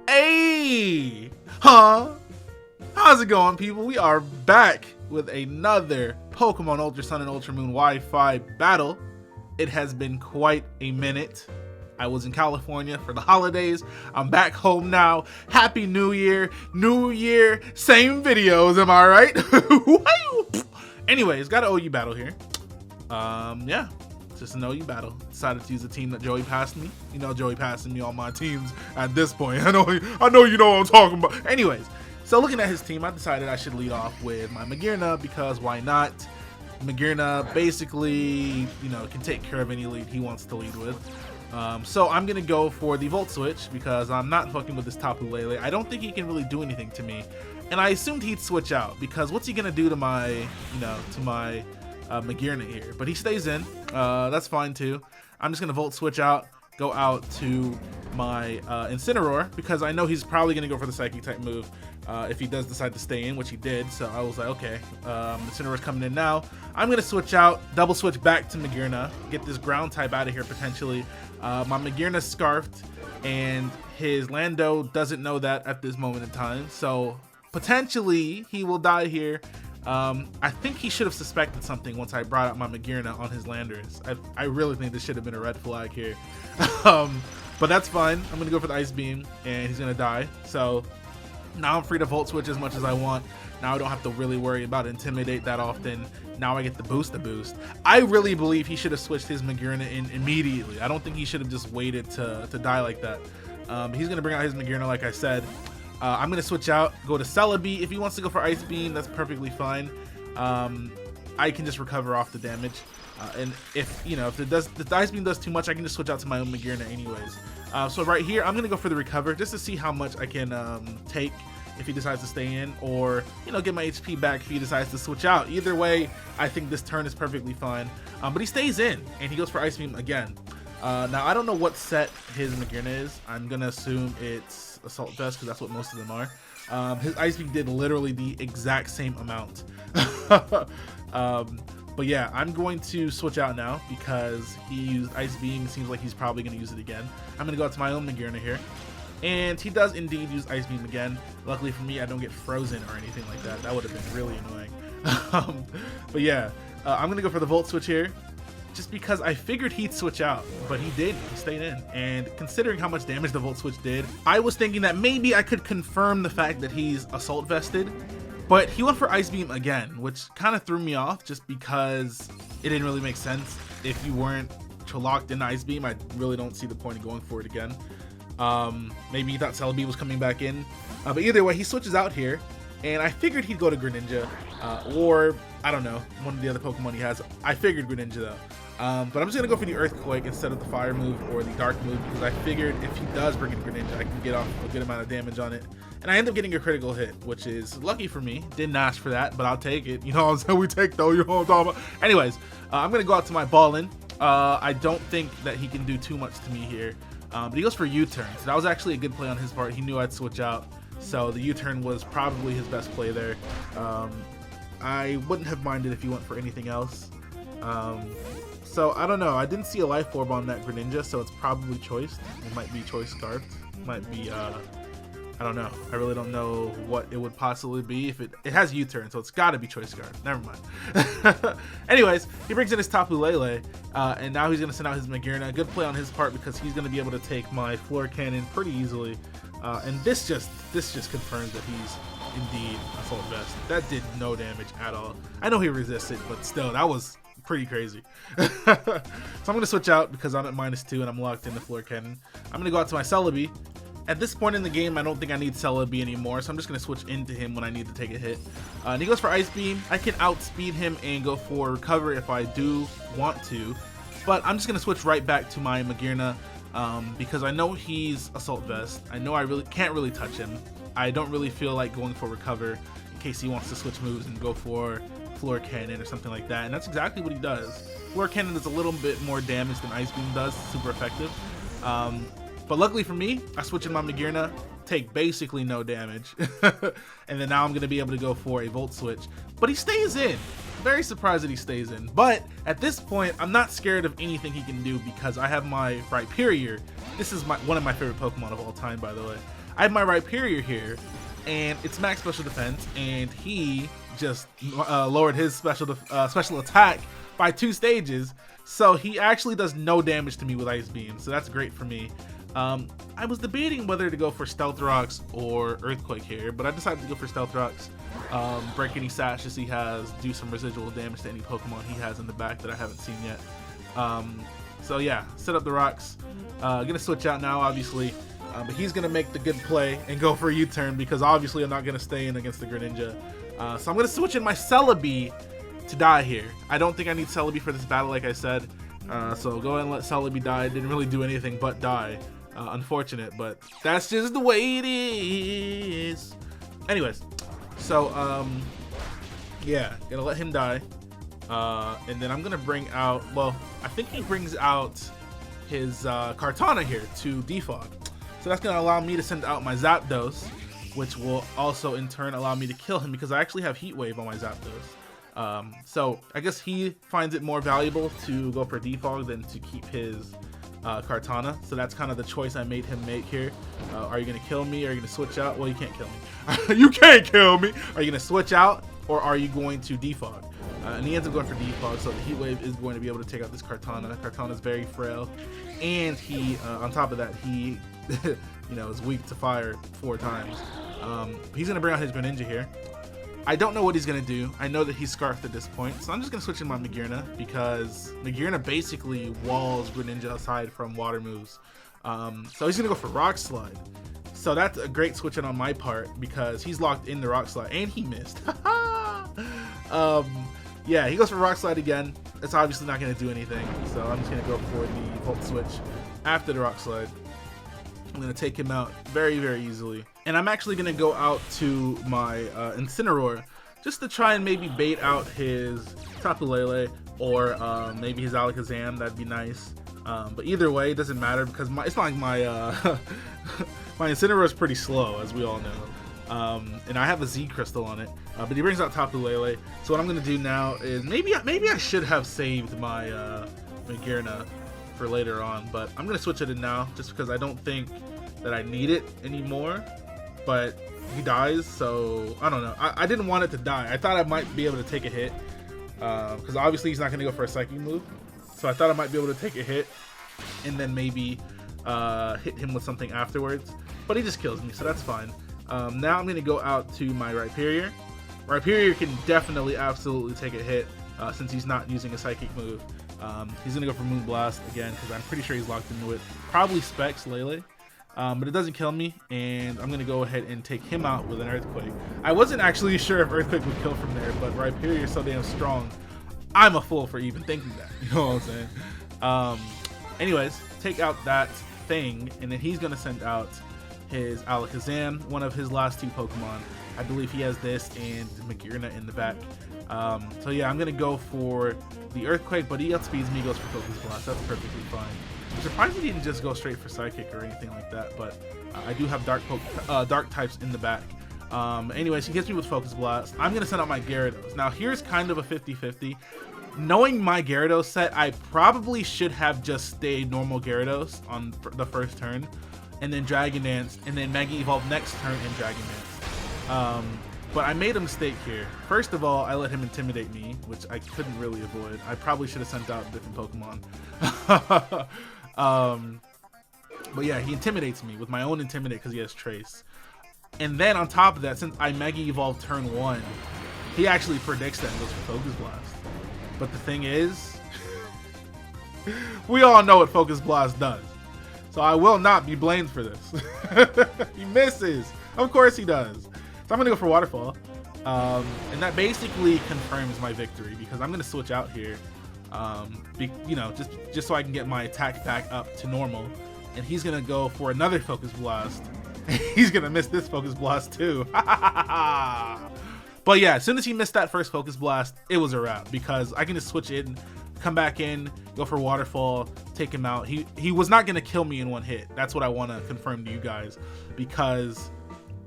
Hey! Huh? How's it going, people? We are back with another Pokemon Ultra Sun and Ultra Moon Wi-Fi battle. It has been quite a minute. I was in California for the holidays. I'm back home now. Happy New Year. New Year, same videos, am I right? Anyways, got an OU battle here. Yeah. Just an OU battle. Decided to use a team that Joey passed me. You know, Joey passing me all my teams at this point. I know you know what I'm talking about. Anyways, so looking at his team, I decided I should lead off with my Magearna because why not? Magearna basically, you know, can take care of any lead he wants to lead with. So I'm gonna go for the Volt Switch because I'm not fucking with this Tapu Lele. I don't think he can really do anything to me, and I assumed he'd switch out because what's he gonna do to my, you know, to my Magearna here? But he stays in. That's fine too. I'm just gonna Volt Switch out, go out to my Incineroar because I know he's probably gonna go for the Psychic type move if he does decide to stay in, which he did. So I was like, okay, Incineroar's coming in now. I'm gonna switch out, double switch back to Magearna, get this ground type out of here potentially. My Magearna's scarfed, and his Lando doesn't know that at this moment in time, so potentially he will die here. I think he should have suspected something once I brought out my Magearna on his Landers. I really think this should have been a red flag here. But that's fine. I'm gonna go for the Ice Beam, and he's gonna die. So now I'm free to Volt Switch as much as I want. Now I don't have to really worry about Intimidate that often. Now I get the boost. I really believe he should have switched his Magearna in immediately. I don't think he should have just waited to die like that. He's gonna bring out his Magearna like I said. I'm gonna switch out, go to Celebi. If he wants to go for Ice Beam, that's perfectly fine. I can just recover off the damage. And if you know, if the Ice Beam does too much, I can just switch out to my own Magearna anyways. So right here, I'm gonna go for the Recover just to see how much I can take if he decides to stay in, or you know, get my HP back if he decides to switch out. Either way, I think this turn is perfectly fine. But he stays in, and he goes for Ice Beam again. Now I don't know what set his Magearna is. I'm gonna assume it's Assault Vest because that's what most of them are. His Ice Beam did literally the exact same amount. But yeah, I'm going to switch out now because he used Ice Beam. It seems like he's probably going to use it again. I'm going to go out to my own Magearna here. And he does indeed use Ice Beam again. Luckily for me, I don't get frozen or anything like that. That would have been really annoying. But yeah, I'm going to go for the Volt Switch here. Just because I figured he'd switch out, but he didn't. He stayed in. And considering how much damage the Volt Switch did, I was thinking that maybe I could confirm the fact that he's Assault Vested. But he went for Ice Beam again, which kind of threw me off just because it didn't really make sense. If you weren't locked in Ice Beam, I really don't see the point of going for it again. Maybe he thought Celebi was coming back in. But either way, he switches out here. And I figured he'd go to Greninja. Or, I don't know, one of the other Pokemon he has. I figured Greninja though. But I'm just going to go for the Earthquake instead of the Fire move or the Dark move because I figured if he does bring in Greninja, I can get off a good amount of damage on it. And I end up getting a critical hit, which is lucky for me. Didn't ask for that, but I'll take it. You know what I'm saying? We take though, you know what I'm talking about. Anyways, I'm going to go out to my Ballin. I don't think that he can do too much to me here. But he goes for U-turn. So that was actually a good play on his part. He knew I'd switch out. So the U-turn was probably his best play there. I wouldn't have minded if he went for anything else. So I don't know. I didn't see a Life Orb on that Greninja, so it's probably choiced. It might be choice scarfed. It might be I don't know. I really don't know what it would possibly be. If it has U-turn, so it's got to be choice scarfed. Never mind. Anyways, he brings in his Tapu Lele, and now he's gonna send out his Magearna. Good play on his part because he's gonna be able to take my Floor Cannon pretty easily. And this just confirms that he's indeed Assault Vest. That did no damage at all. I know he resisted, but still, that was pretty crazy. So I'm going to switch out because I'm at -2 and I'm locked in the Floor Cannon. I'm going to go out to my Celebi. At this point in the game, I don't think I need Celebi anymore, so I'm just going to switch into him when I need to take a hit. And he goes for Ice Beam. I can outspeed him and go for Recover if I do want to, but I'm just going to switch right back to my Magearna because I know he's Assault Vest. I know I really can't really touch him. I don't really feel like going for Recover in case he wants to switch moves and go for Floor Cannon or something like that, and that's exactly what he does. Floor Cannon does a little bit more damage than Ice Beam does. Super effective. But luckily for me, I switch in my Magearna, take basically no damage, and then now I'm going to be able to go for a Volt Switch. But he stays in. Very surprised that he stays in. But at this point, I'm not scared of anything he can do because I have my Rhyperior. This is one of my favorite Pokemon of all time, by the way. I have my Rhyperior here, and it's max special defense, and he just lowered his special attack by 2 stages, so he actually does no damage to me with Ice Beam, so that's great for me. I was debating whether to go for Stealth Rocks or Earthquake here, but I decided to go for Stealth Rocks. Break any sashes he has, do some residual damage to any Pokemon he has in the back that I haven't seen yet. So yeah, set up the rocks. Gonna switch out now, obviously, but he's gonna make the good play and go for a U-turn because obviously I'm not gonna stay in against the Greninja. So I'm gonna switch in my Celebi to die here. I don't think I need Celebi for this battle, like I said. So go ahead and let Celebi die. Didn't really do anything but die. Unfortunate, but that's just the way it is. Anyways, so yeah, gonna let him die. And then I'm gonna bring out, well, I think he brings out his Kartana here to defog. So that's gonna allow me to send out my Zapdos, which will also in turn allow me to kill him because I actually have Heat Wave on my Zapdos. So I guess he finds it more valuable to go for defog than to keep his Kartana. So that's kind of the choice I made him make here. Are you gonna kill me? Or are you gonna switch out? Well, you can't kill me. You can't kill me. Are you gonna switch out or are you going to defog? And he ends up going for defog, so the Heat Wave is going to be able to take out this Kartana. Kartana is very frail, and he, on top of that, he, you know, is weak to fire 4 times. He's gonna bring out his Greninja here. I don't know what he's gonna do. I know that he's Scarfed at this point, so I'm just gonna switch in my Magearna because Magearna basically walls Greninja aside from water moves. So he's gonna go for Rock Slide. So that's a great switch in on my part because he's locked in the Rock Slide, and he missed. Yeah, he goes for Rock Slide again. It's obviously not going to do anything, so I'm just going to go for the Volt Switch after the Rock Slide. I'm going to take him out very, very easily. And I'm actually going to go out to my Incineroar just to try and maybe bait out his Tapu Lele or maybe his Alakazam. That'd be nice. But either way, it doesn't matter because it's not like my my Incineroar is pretty slow, as we all know. And I have a Z Crystal on it, but he brings out Tapu Lele. So what I'm gonna do now is maybe I should have saved my Magearna for later on, but I'm gonna switch it in now just because I don't think that I need it anymore. But he dies, so I don't know. I didn't want it to die. I thought I might be able to take a hit because obviously he's not gonna go for a Psychic move. So I thought I might be able to take a hit and then maybe hit him with something afterwards. But he just kills me, so that's fine. Now I'm going to go out to my Rhyperior. Rhyperior can definitely absolutely take a hit since he's not using a Psychic move. He's going to go for Moonblast again because I'm pretty sure he's locked into it. Probably Specs Lele, but it doesn't kill me, and I'm going to go ahead and take him out with an Earthquake. I wasn't actually sure if Earthquake would kill from there, but Rhyperior is so damn strong. I'm a fool for even thinking that. You know what I'm saying? Anyways, take out that thing, and then he's going to send out his Alakazam, one of his last 2 Pokemon. I believe he has this and Magearna in the back. So yeah, I'm gonna go for the Earthquake, but he outspeeds me, goes for Focus Blast. That's perfectly fine. I'm surprised he didn't just go straight for Psychic or anything like that, but I do have dark types in the back. Anyways, he hits me with Focus Blast. I'm gonna send out my Gyarados. Now here's kind of a 50-50. Knowing my Gyarados set, I probably should have just stayed normal Gyarados on the first turn, and then Dragon Dance, and then Mega Evolve next turn and Dragon Dance. But I made a mistake here. First of all, I let him intimidate me, which I couldn't really avoid. I probably should have sent out different Pokemon. But yeah, he intimidates me with my own Intimidate because he has Trace. And then on top of that, since I Mega Evolve turn 1, he actually predicts that and goes for Focus Blast. But the thing is, we all know what Focus Blast does. So I will not be blamed for this. He misses. Of course he does. So I'm going to go for Waterfall. And that basically confirms my victory because I'm going to switch out here. You know, just so I can get my attack back up to normal. And he's going to go for another Focus Blast. He's going to miss this Focus Blast too. But yeah, as soon as he missed that first Focus Blast, it was a wrap because I can just switch in, come back in, go for Waterfall, take him out. He was not going to kill me in one hit. That's what I want to confirm to you guys because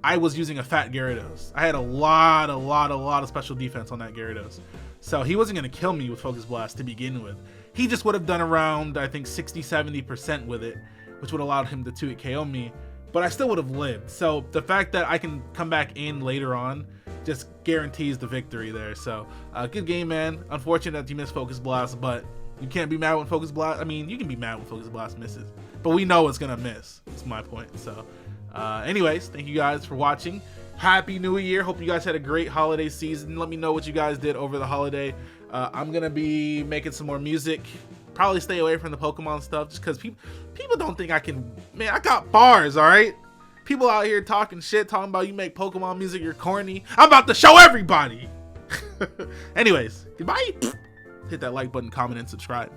I was using a fat Gyarados. I had a lot of special defense on that Gyarados. So he wasn't going to kill me with Focus Blast to begin with. He just would have done around, I think, 60-70% with it, which would allow him to 2-hit KO me. but I still would have lived. So the fact that I can come back in later on just guarantees the victory there. So good game, man. Unfortunate that you missed Focus Blast, but you can't be mad when Focus Blast. I mean, you can be mad when Focus Blast misses, but we know it's gonna miss. That's my point. So anyways, thank you guys for watching. Happy New Year. Hope you guys had a great holiday season. Let me know what you guys did over the holiday. I'm gonna be making some more music. Probably stay away from the Pokemon stuff just because people don't think I can. Man, I got bars, all right? People out here talking shit, talking about you make Pokemon music, you're corny. I'm about to show everybody. Anyways, goodbye. Hit that like button, comment, and subscribe.